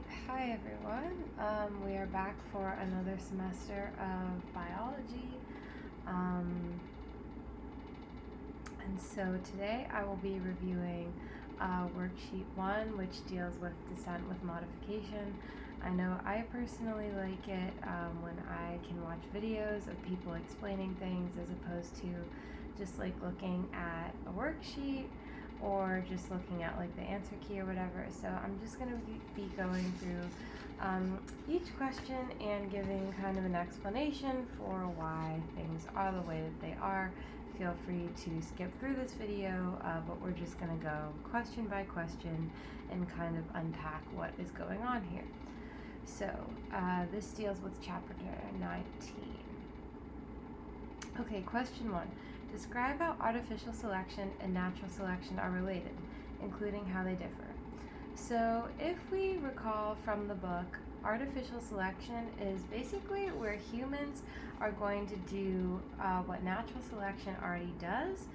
Alright, hi everyone. We are back for another semester of biology. And so today I will be reviewing worksheet 1, which deals with descent with modification. I know I personally like it when I can watch videos of people explaining things as opposed to just like looking at a worksheet or just looking at like the answer key or whatever. So I'm just going to be going through each question and giving kind of an explanation for why things are the way that they are. Feel free to skip through this video, but we're just going to go question by question and kind of unpack what is going on here. So this deals with chapter 19. Okay, question 1. Describe how artificial selection and natural selection are related, including how they differ. So if we recall from the book, artificial selection is basically where humans are going to do what natural selection already does.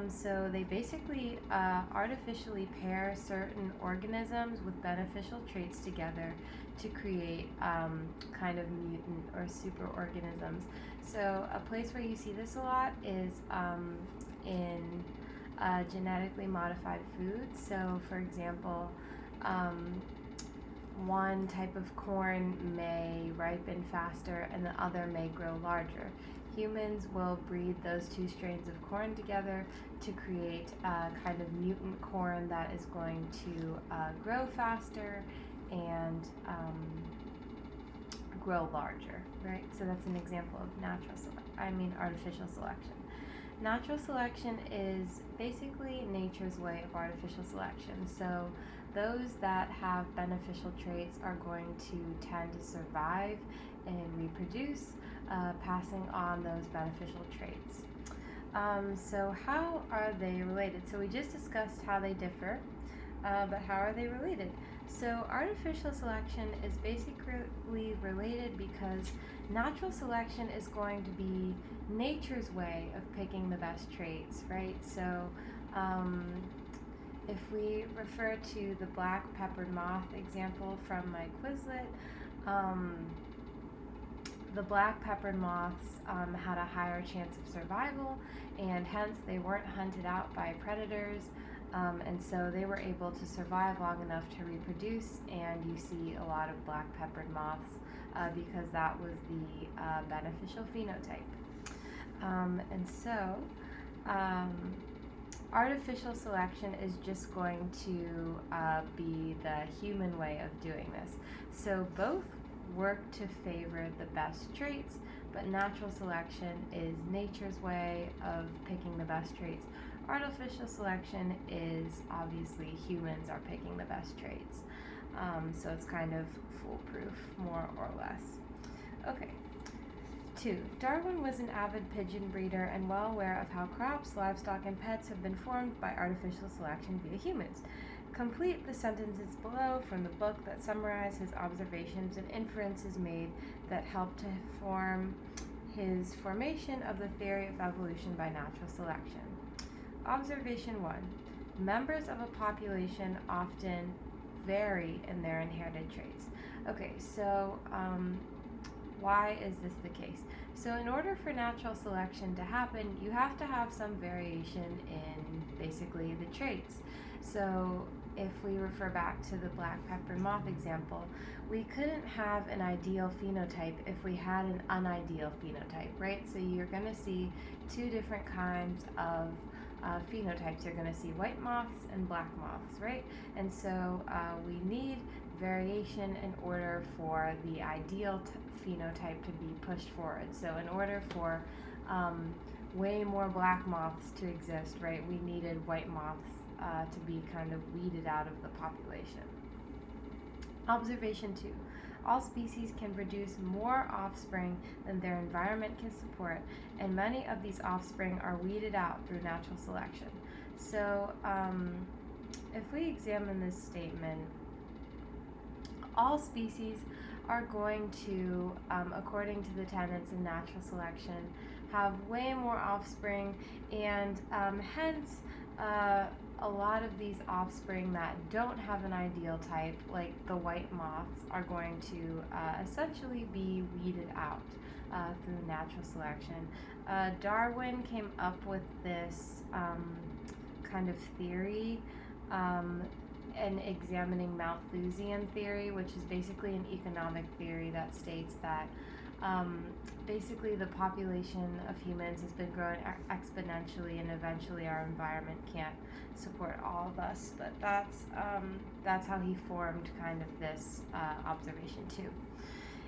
So they basically artificially pair certain organisms with beneficial traits together to create kind of mutant or superorganisms. So a place where you see this a lot is in genetically modified foods. So for example, one type of corn may ripen faster and the other may grow larger. Humans will breed those two strains of corn together to create a kind of mutant corn that is going to grow faster and grow larger, right? So that's an example of artificial selection. Natural selection is basically nature's way of artificial selection. So those that have beneficial traits are going to tend to survive and reproduce, passing on those beneficial traits. So how are they related? So we just discussed how they differ, but how are they related? So artificial selection is basically related because natural selection is going to be nature's way of picking the best traits, right? So if we refer to the black peppered moth example from my Quizlet, the black peppered moths had a higher chance of survival, and hence they weren't hunted out by predators, and so they were able to survive long enough to reproduce, and you see a lot of black peppered moths because that was the beneficial phenotype. And so artificial selection is just going to be the human way of doing this. So both work to favor the best traits, but natural selection is nature's way of picking the best traits. Artificial selection is obviously humans are picking the best traits. So it's kind of foolproof, more or less. Okay. 2. Darwin was an avid pigeon breeder and well aware of how crops, livestock, and pets have been formed by artificial selection via humans. Complete the sentences below from the book that summarize his observations and inferences made that helped to form his formation of the theory of evolution by natural selection. Observation 1. Members of a population often vary in their inherited traits. Okay, so why is this the case? So in order for natural selection to happen, you have to have some variation in basically the traits. So if we refer back to the black pepper moth example, we couldn't have an ideal phenotype if we had an unideal phenotype, right? So you're going to see two different kinds of phenotypes. You're going to see white moths and black moths, right? And so we need variation in order for the ideal phenotype to be pushed forward. So in order for way more black moths to exist, right, we needed white moths to be kind of weeded out of the population. Observation 2. All species can produce more offspring than their environment can support, and many of these offspring are weeded out through natural selection. So if we examine this statement, all species are going to, according to the tenets of natural selection, have way more offspring, and hence a lot of these offspring that don't have an ideal type, like the white moths, are going to essentially be weeded out through natural selection. Darwin came up with this kind of theory and examining Malthusian theory, which is basically an economic theory that states that basically the population of humans has been growing exponentially, and eventually our environment can't support all of us. But that's how he formed kind of this observation too.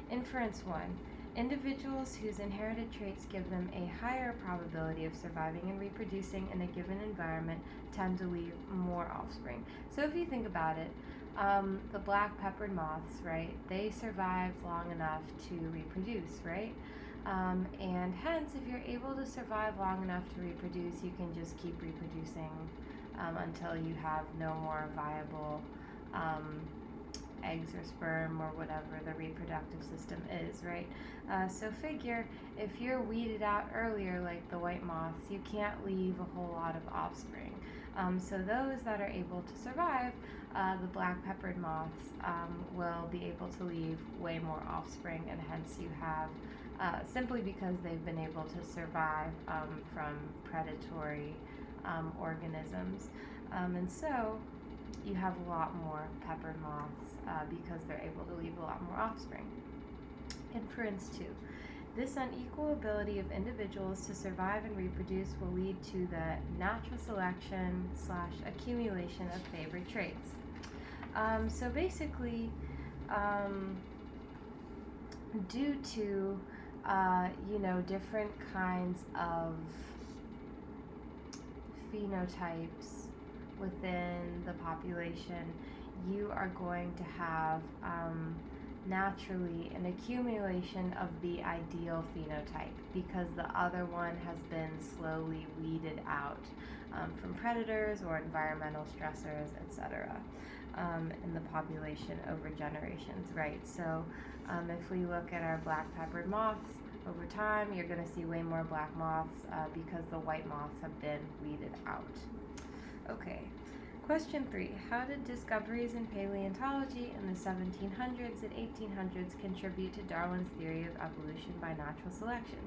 Inference 1. Individuals whose inherited traits give them a higher probability of surviving and reproducing in a given environment tend to leave more offspring. So if you think about it, the black-peppered moths, right, they survive long enough to reproduce, right? And hence, if you're able to survive long enough to reproduce, you can just keep reproducing until you have no more viable eggs or sperm or whatever the reproductive system is, right? So figure if you're weeded out earlier, like the white moths, you can't leave a whole lot of offspring. So those that are able to survive, the black-peppered moths, will be able to leave way more offspring, and hence you have, simply because they've been able to survive from predatory organisms. And so you have a lot more peppered moths because they're able to leave a lot more offspring. Inference 2. This unequal ability of individuals to survive and reproduce will lead to the natural selection / accumulation of favored traits. So basically, due to different kinds of phenotypes within the population, you are going to have naturally an accumulation of the ideal phenotype because the other one has been slowly weeded out from predators or environmental stressors, etc. In the population over generations, right? So if we look at our black-peppered moths, over time you're going to see way more black moths because the white moths have been weeded out. Okay. Question 3. How did discoveries in paleontology in the 1700s and 1800s contribute to Darwin's theory of evolution by natural selection?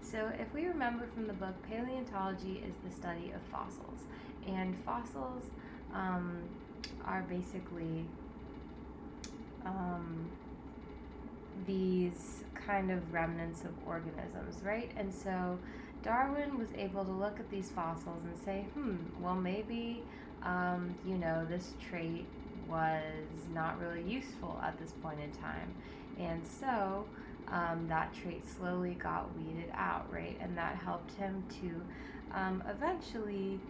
So if we remember from the book, paleontology is the study of fossils. And fossils are basically these kind of remnants of organisms, right? And so Darwin was able to look at these fossils and say, well, maybe this trait was not really useful at this point in time. And so that trait slowly got weeded out, right? And that helped him to eventually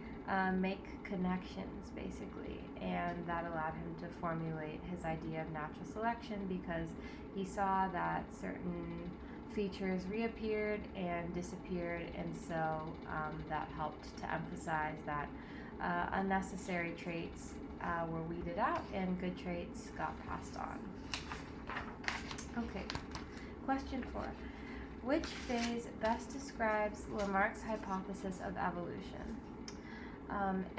make connections, basically. And that allowed him to formulate his idea of natural selection because he saw that certain features reappeared and disappeared, and so that helped to emphasize that unnecessary traits were weeded out and good traits got passed on. Okay, question 4. Which phase best describes Lamarck's hypothesis of evolution?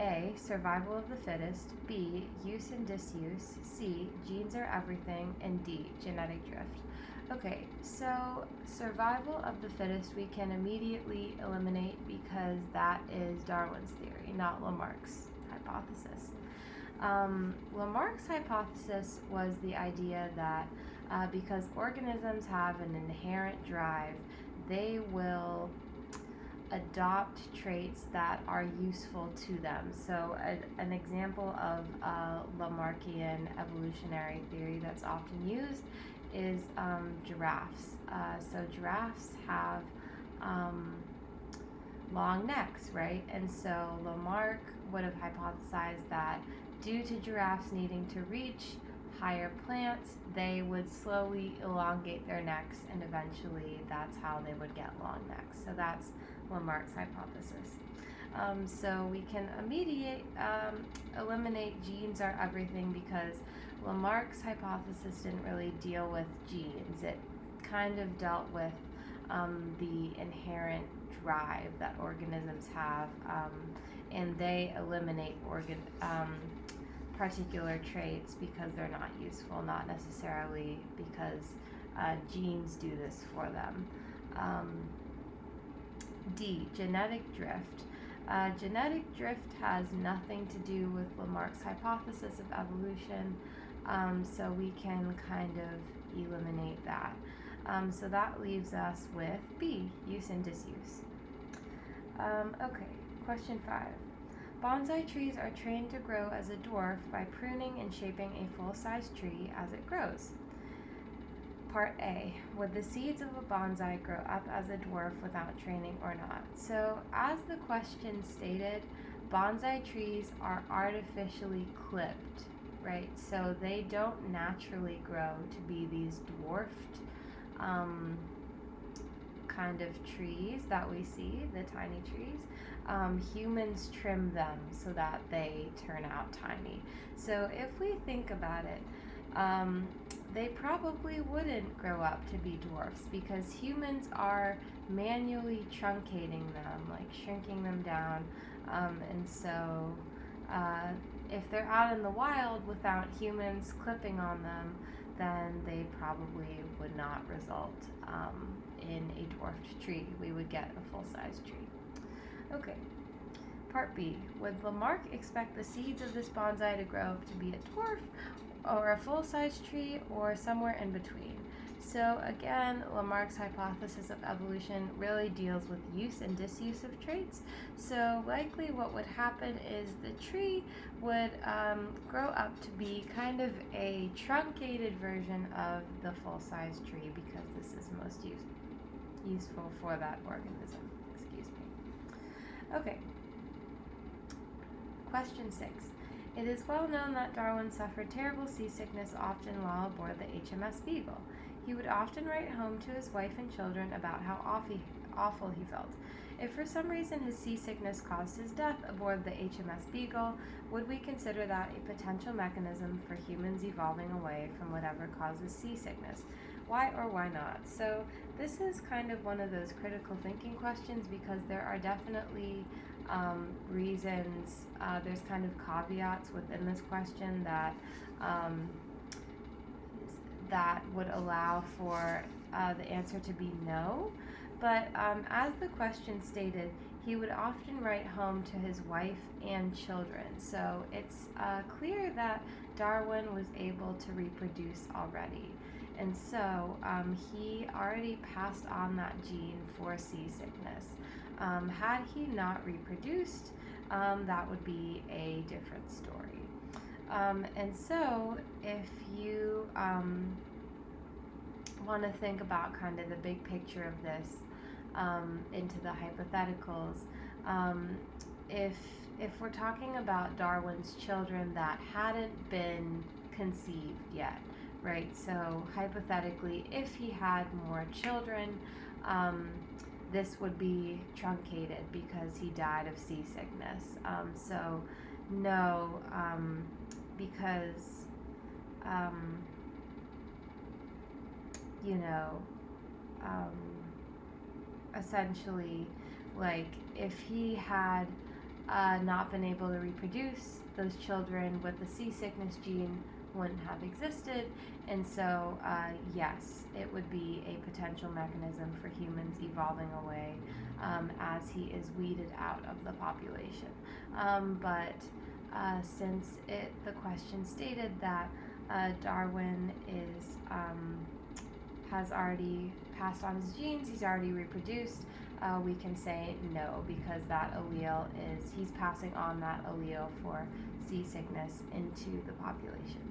A, survival of the fittest, B, use and disuse, C, genes are everything, and D, genetic drift. Okay, so survival of the fittest we can immediately eliminate because that is Darwin's theory, not Lamarck's hypothesis. Lamarck's hypothesis was the idea that because organisms have an inherent drive, they will adopt traits that are useful to them. So an example of Lamarckian evolutionary theory that's often used is giraffes. So giraffes have long necks, right? And so Lamarck would have hypothesized that due to giraffes needing to reach higher plants, they would slowly elongate their necks, and eventually that's how they would get long necks. So that's Lamarck's hypothesis. So we can eliminate genes are everything because Lamarck's hypothesis didn't really deal with genes. It kind of dealt with the inherent drive that organisms have, and they eliminate particular traits because they're not useful, not necessarily because genes do this for them. D, genetic drift. Genetic drift has nothing to do with Lamarck's hypothesis of evolution, so we can kind of eliminate that. So that leaves us with B, use and disuse. Okay, question 5. Bonsai trees are trained to grow as a dwarf by pruning and shaping a full-size tree as it grows. Part A, would the seeds of a bonsai grow up as a dwarf without training or not? So, as the question stated, bonsai trees are artificially clipped, right? So they don't naturally grow to be these dwarfed kind of trees that we see, the tiny trees. Humans trim them so that they turn out tiny. So if we think about it, they probably wouldn't grow up to be dwarfs because humans are manually truncating them, like shrinking them down. And so if they're out in the wild without humans clipping on them, then they probably would not result in a dwarfed tree. We would get a full-size tree. Okay. Part B. Would Lamarck expect the seeds of this bonsai to grow up to be a dwarf or a full-size tree or somewhere in between? So again, Lamarck's hypothesis of evolution really deals with use and disuse of traits. So likely what would happen is the tree would grow up to be kind of a truncated version of the full-size tree because this is most useful for that organism. Excuse me. Okay. Question 6. It is well known that Darwin suffered terrible seasickness often while aboard the HMS Beagle. He would often write home to his wife and children about how awful he felt. If for some reason his seasickness caused his death aboard the HMS Beagle, would we consider that a potential mechanism for humans evolving away from whatever causes seasickness? Why or why not? So this is kind of one of those critical thinking questions because there are definitely reasons, there's kind of caveats within this question that that would allow for the answer to be no. But as the question stated, he would often write home to his wife and children. So it's clear that Darwin was able to reproduce already. And so he already passed on that gene for seasickness. Had he not reproduced, that would be a different story. And so if you want to think about kind of the big picture of this into the hypotheticals, if we're talking about Darwin's children that hadn't been conceived yet, right? So hypothetically, if he had more children, this would be truncated because he died of seasickness. So no, because essentially, like if he had not been able to reproduce, those children with the seasickness gene wouldn't have existed, and so yes, it would be a potential mechanism for humans evolving away as he is weeded out of the population. But since the question stated that Darwin has already passed on his genes, he's already reproduced, we can say no, because that allele he's passing on that allele for seasickness into the population.